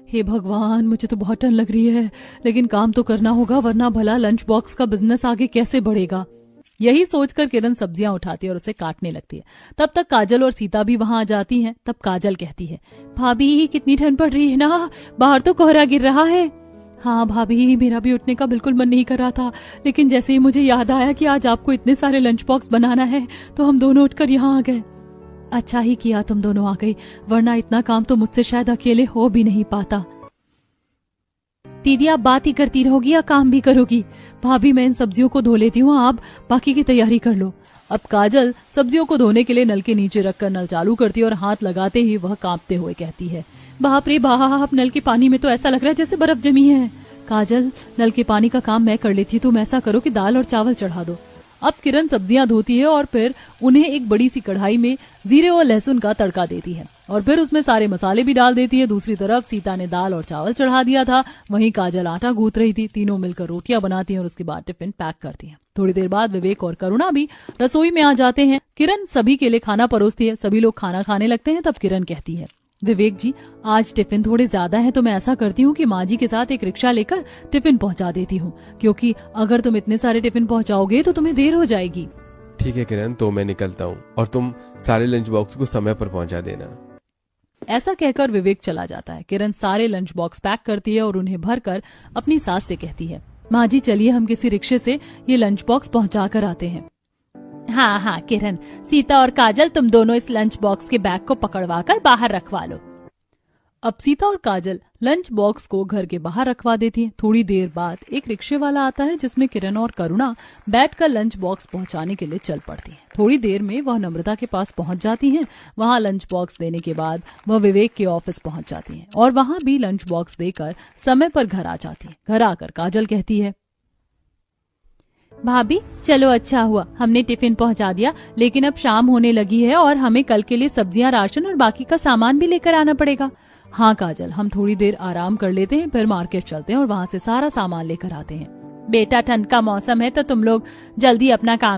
हे भगवान, मुझे तो बहुत ठंड लग रही है, लेकिन काम तो करना होगा वरना भला लंच बॉक्स का बिजनेस आगे कैसे बढ़ेगा। यही सोचकर किरण सब्जियां उठाती है और उसे काटने लगती है। तब तक काजल और सीता भी वहां आ जाती हैं। तब काजल कहती है, भाभी कितनी ठंड पड़ रही है ना, बाहर तो कोहरा गिर रहा है। हाँ भाभी, मेरा भी उठने का बिल्कुल मन नहीं कर रहा था, लेकिन जैसे ही मुझे याद आया कि आज आपको इतने सारे लंच बॉक्स बनाना है तो हम दोनों उठकर यहाँ आ गए। अच्छा ही किया तुम दोनों आ गई, वरना इतना काम तो मुझसे शायद अकेले हो भी नहीं पाता। दीदी आप बात ही करती रहोगी या काम भी करोगी? भाभी मैं इन सब्जियों को धो लेती हूँ, आप बाकी की तैयारी कर लो। अब काजल सब्जियों को धोने के लिए नल के नीचे रखकर नल चालू करती है और हाथ लगाते ही वह कांपते हुए कहती है, बाप रे बाप, नल के पानी में तो ऐसा लग रहा है जैसे बर्फ जमी है। काजल, नल के पानी का काम मैं कर लेती, तुम ऐसा करो कि दाल और चावल चढ़ा दो। अब किरण सब्जियां धोती है और फिर उन्हें एक बड़ी सी कढ़ाई में जीरे और लहसुन का तड़का देती है और फिर उसमें सारे मसाले भी डाल देती है। दूसरी तरफ सीता ने दाल और चावल चढ़ा दिया था, वहीं काजल आटा गूंथ रही थी। तीनों मिलकर रोटियां बनाती हैं और उसके बाद टिफिन पैक करती हैं। थोड़ी देर बाद विवेक और करुणा भी रसोई में आ जाते हैं। किरण सभी के लिए खाना परोसती है। सभी लोग खाना खाने लगते हैं। तब किरण कहती है, विवेक जी आज टिफिन थोड़े ज्यादा है तो मैं ऐसा करती हूँ कि माँ जी के साथ एक रिक्शा लेकर टिफिन पहुँचा देती हूँ, क्योंकि अगर तुम इतने सारे टिफिन पहुँचाओगे तो तुम्हें देर हो जाएगी। ठीक है किरण, तो मैं निकलता हूँ और तुम सारे लंच बॉक्स को समय पर पहुंचा देना। ऐसा कहकर विवेक चला जाता है। किरण सारे लंच बॉक्स पैक करती है और उन्हें भरकर अपनी सास से कहती है, माँ जी चलिए हम किसी रिक्शे से ये लंच बॉक्स पहुँचा कर आते हैं। हाँ हाँ किरण, सीता और काजल तुम दोनों इस लंच बॉक्स के बैग को पकड़वा कर बाहर रखवा लो। अब सीता और काजल लंच बॉक्स को घर के बाहर रखवा देती हैं। थोड़ी देर बाद एक रिक्शे वाला आता है जिसमें किरण और करुणा बैठकर लंच बॉक्स पहुंचाने के लिए चल पड़ती हैं। थोड़ी देर में वह नम्रता के पास पहुंच जाती हैं। वहां लंच बॉक्स देने के बाद वह विवेक के ऑफिस पहुंच जाती हैं और वहां भी लंच बॉक्स देकर समय पर घर आ जाती है। घर आकर काजल कहती है, भाभी चलो अच्छा हुआ हमने टिफिन पहुंचा दिया, लेकिन अब शाम होने लगी है और हमें कल के लिए सब्जियां, राशन और बाकी का सामान भी लेकर आना पड़ेगा। हाँ काजल, हम थोड़ी देर आराम कर लेते हैं, फिर मार्केट चलते हैं और वहाँ से सारा सामान लेकर आते हैं। बेटा ठंड का मौसम है तो तुम लोग जल्दी अपना काम